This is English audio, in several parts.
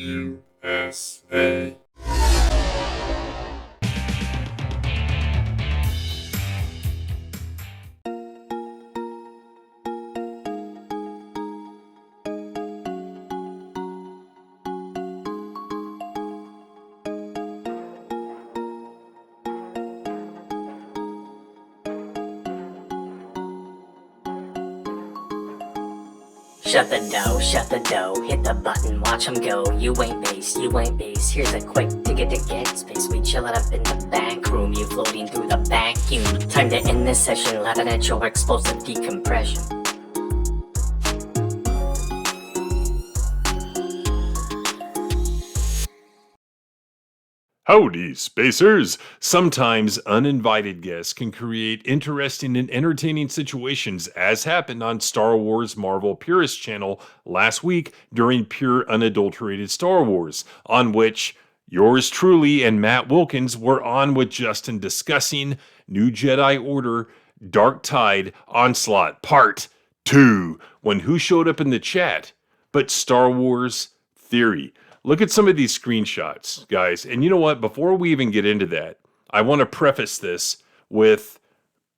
USA. Shut the door, hit the button, watch 'em go. You ain't base, here's a quick ticket to get space. We chillin' up in the back room, you floating through the vacuum. Time to end this session, loud at your explosive decompression. Howdy, spacers! Sometimes uninvited guests can create interesting and entertaining situations, as happened on Star Wars Marvel Purist channel last week during Pure Unadulterated Star Wars, on which yours truly and Matt Wilkins were on with Justin discussing New Jedi Order Dark Tide Onslaught Part 2, when who showed up in the chat but Star Wars Theory. Look at some of these screenshots, guys. And you know what? Before we even get into that, I want to preface this with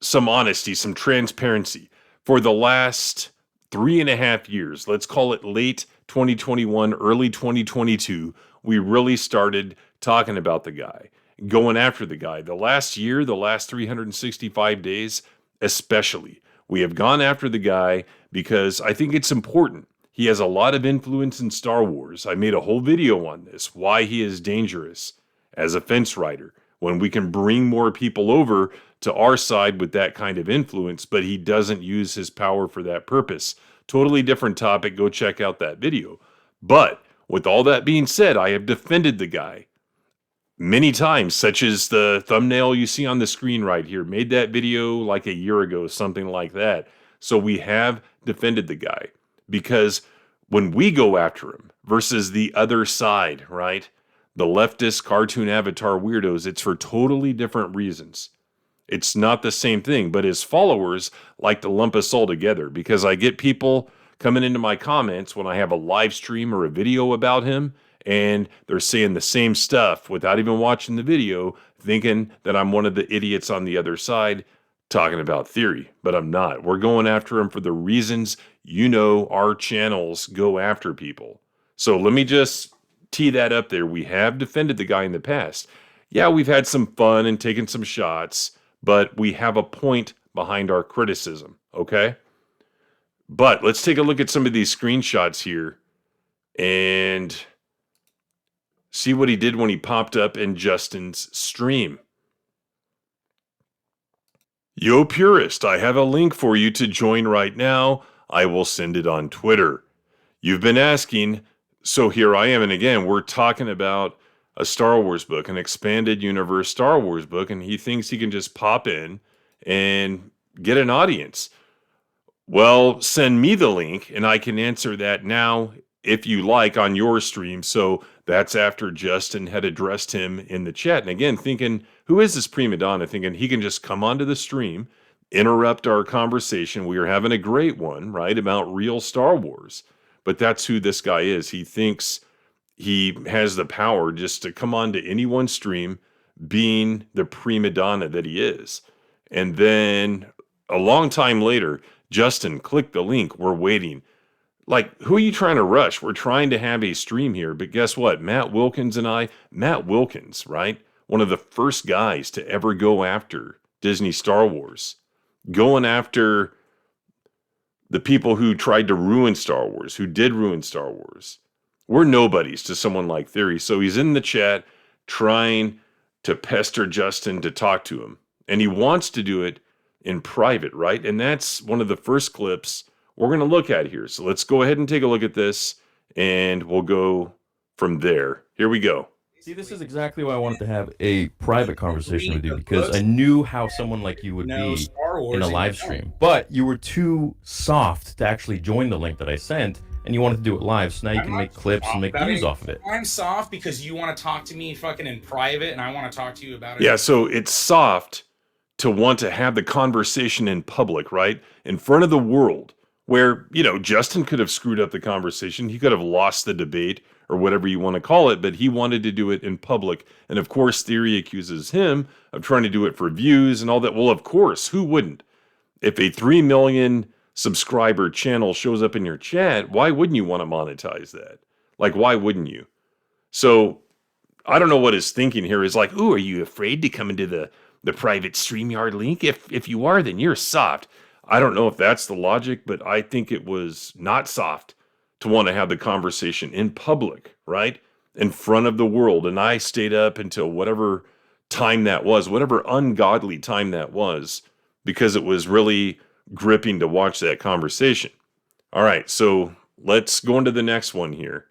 some honesty, some transparency. For the last 3.5 years, let's call it late 2021, early 2022, we really started talking about the guy, going after the guy. The last year, the last 365 days, especially, we have gone after the guy because I think it's important. He has a lot of influence in Star Wars. I made a whole video on this, why he is dangerous as a fence rider, when we can bring more people over to our side with that kind of influence, but he doesn't use his power for that purpose. Totally different topic. Go check out that video. But with all that being said, I have defended the guy many times, such as the thumbnail you see on the screen right here. Made that video like a year ago, something like that. So we have defended the guy. Because when we go after him versus the other side, right? The leftist cartoon avatar weirdos, it's for totally different reasons. It's not the same thing, but his followers like to lump us all together because I get people coming into my comments when I have a live stream or a video about him, and they're saying the same stuff without even watching the video, thinking that I'm one of the idiots on the other side talking about theory, but I'm not. We're going after him for the reasons our channels go after people. So let me just tee that up there. We have defended the guy in the past. Yeah, we've had some fun and taken some shots, but we have a point behind our criticism, okay? But let's take a look at some of these screenshots here and see what he did when he popped up in Justin's stream. Yo, Purist, I have a link for you to join right now. I will send it on Twitter. You've been asking, so here I am. And again, we're talking about a Star Wars book, an expanded universe Star Wars book, and he thinks he can just pop in and get an audience. Well, send me the link, and I can answer that now if you like on your stream. So that's after Justin had addressed him in the chat. And again, thinking, who is this prima donna? Thinking he can just come onto the stream, interrupt our conversation. We are having a great one, right, about real Star Wars. But that's who this guy is. He thinks he has the power just to come onto anyone's stream, being the prima donna that he is. And then a long time later, Justin, click the link. We're waiting. Like, who are you trying to rush? We're trying to have a stream here. But guess what? Matt Wilkins and I, Matt Wilkins, right? One of the first guys to ever go after Disney Star Wars. Going after the people who tried to ruin Star Wars, who did ruin Star Wars. We're nobodies to someone like Theory. So he's in the chat trying to pester Justin to talk to him. And he wants to do it in private, right? And that's one of the first clips we're going to look at here. So let's go ahead and take a look at this, and we'll go from there. Here we go. See, this is exactly why I wanted to have a private conversation with you, because I knew how someone like you would be in a live stream. But you were too soft to actually join the link that I sent, and you wanted to do it live, so now you can make clips and make views off of it. I'm soft because you want to talk to me fucking in private, and I want to talk to you about it. Yeah, so it's soft to want to have the conversation in public, right? In front of the world. where, Justin could have screwed up the conversation. He could have lost the debate or whatever you want to call it, but he wanted to do it in public. And of course, Theory accuses him of trying to do it for views and all that. Well, of course, who wouldn't? If a 3 million subscriber channel shows up in your chat, why wouldn't you want to monetize that? Like, why wouldn't you? So I don't know what his thinking here is. Like, ooh, are you afraid to come into the private StreamYard link? If you are, then you're soft. I don't know if that's the logic, but I think it was not soft to want to have the conversation in public, right? In front of the world. And I stayed up until whatever time that was, whatever ungodly time that was, because it was really gripping to watch that conversation. All right, so let's go into the next one here.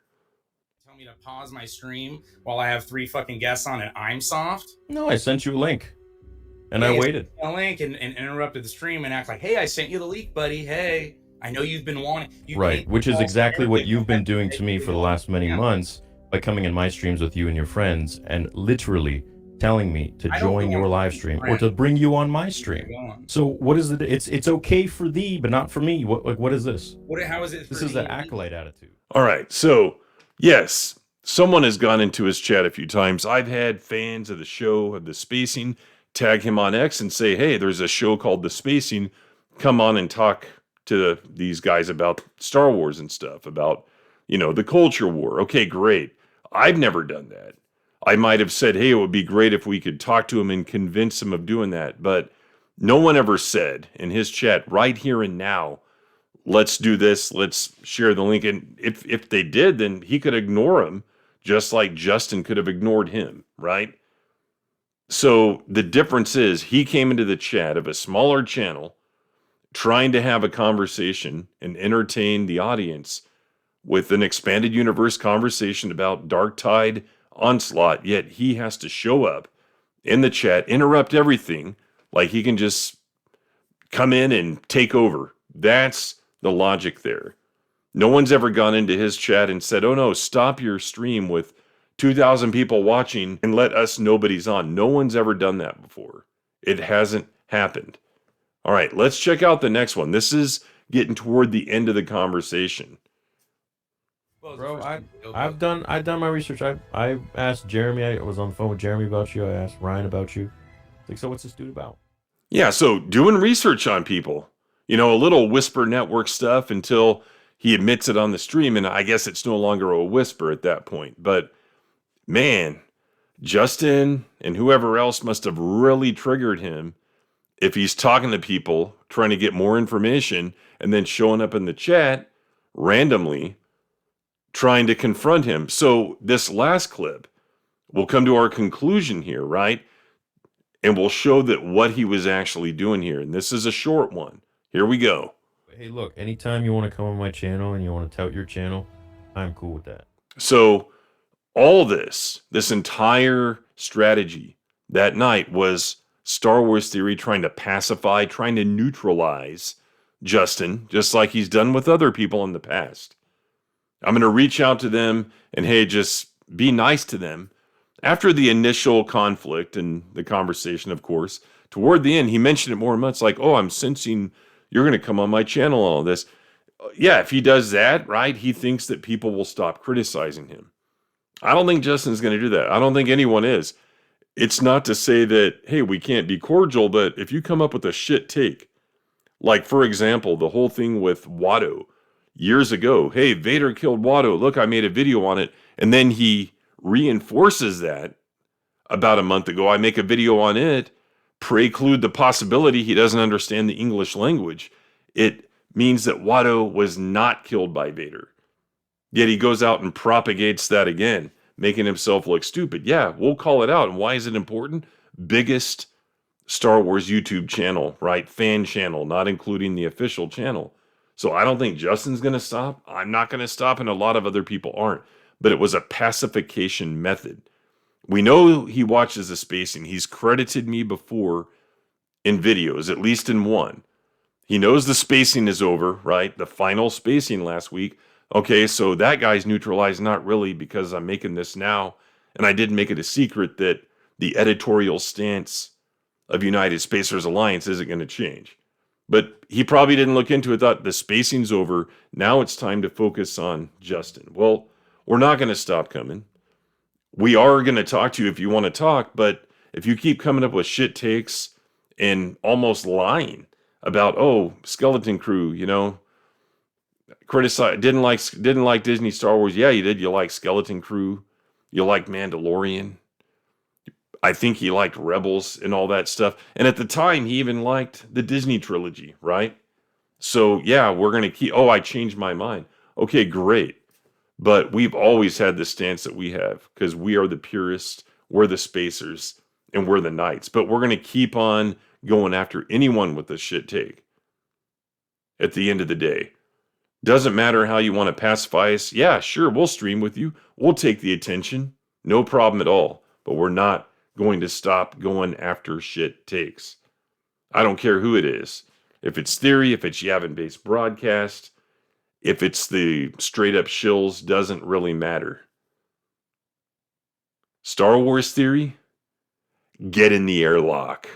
Tell me to pause my stream while I have 3 fucking guests on and I'm soft? No, I sent you a link. And I waited. A link and interrupted the stream and act like, hey, I sent you the leak, buddy. Hey, I know you've been wanting. Right, which is exactly what you've been doing to me for the last many months by coming in my streams with you and your friends and literally telling me to join your live stream or to bring you on my stream. So what is it? It's okay for thee, but not for me. What is this? How is it? This is the acolyte attitude. All right, so yes, someone has gone into his chat a few times. I've had fans of the show, of the spacing, tag him on X and say, hey, there's a show called The Spacing. Come on and talk to these guys about Star Wars and stuff, about, the culture war. Okay, great. I've never done that. I might have said, hey, it would be great if we could talk to him and convince him of doing that. But no one ever said in his chat, right here and now, let's do this, let's share the link. And if they did, then he could ignore him, just like Justin could have ignored him, right? So the difference is he came into the chat of a smaller channel trying to have a conversation and entertain the audience with an expanded universe conversation about Dark Tide Onslaught, yet he has to show up in the chat, interrupt everything, like he can just come in and take over. That's the logic there. No one's ever gone into his chat and said, oh no, stop your stream with 2,000 people watching and let us nobody's on. No one's ever done that before. It hasn't happened. All right, let's check out the next one. This is getting toward the end of the conversation. Bro, I've done my research. I asked Jeremy. I was on the phone with Jeremy about you. I asked Ryan about you. Like, so what's this dude about? Yeah, so doing research on people. A little whisper network stuff until he admits it on the stream, and I guess it's no longer a whisper at that point. But man, Justin and whoever else must have really triggered him if he's talking to people, trying to get more information, and then showing up in the chat randomly, trying to confront him. So this last clip, we'll come to our conclusion here, right? And we'll show that what he was actually doing here. And this is a short one. Here we go. Hey, look, anytime you want to come on my channel and you want to tout your channel, I'm cool with that. So all this entire strategy that night was Star Wars Theory trying to pacify, trying to neutralize Justin, just like he's done with other people in the past. I'm going to reach out to them and, hey, just be nice to them. After the initial conflict and the conversation, of course, toward the end, he mentioned it more and more. It's like, oh, I'm sensing you're going to come on my channel and all this. Yeah, if he does that, right, he thinks that people will stop criticizing him. I don't think Justin's going to do that. I don't think anyone is. It's not to say that, hey, we can't be cordial, but if you come up with a shit take, like, for example, the whole thing with Watto years ago, hey, Vader killed Watto. Look, I made a video on it. And then he reinforces that about a month ago. I make a video on it, preclude the possibility he doesn't understand the English language. It means that Watto was not killed by Vader. Yet he goes out and propagates that again, making himself look stupid. Yeah, we'll call it out. And why is it important? Biggest Star Wars YouTube channel, right? Fan channel, not including the official channel. So I don't think Justin's going to stop. I'm not going to stop, and a lot of other people aren't. But it was a pacification method. We know he watches the spacing. He's credited me before in videos, at least in one. He knows the spacing is over, right? The final spacing last week. Okay, so that guy's neutralized. Not really, because I'm making this now. And I didn't make it a secret that the editorial stance of United Spacers Alliance isn't going to change. But he probably didn't look into it, thought the spacing's over. Now it's time to focus on Justin. Well, we're not going to stop coming. We are going to talk to you if you want to talk, but if you keep coming up with shit takes and almost lying about, oh, Skeleton Crew, you know, didn't like Disney Star Wars. Yeah, you did. You like Skeleton Crew. You like Mandalorian. I think he liked Rebels and all that stuff. And at the time, he even liked the Disney trilogy, right? So, yeah, we're going to keep... Oh, I changed my mind. Okay, great. But we've always had the stance that we have because we are the purists, we're the spacers, and we're the knights. But we're going to keep on going after anyone with a shit take at the end of the day. Doesn't matter how you want to pacify us. Yeah, sure, we'll stream with you. We'll take the attention. No problem at all. But we're not going to stop going after shit takes. I don't care who it is. If it's theory, if it's Yavin-based broadcast, if it's the straight up shills, doesn't really matter. Star Wars theory, get in the airlock.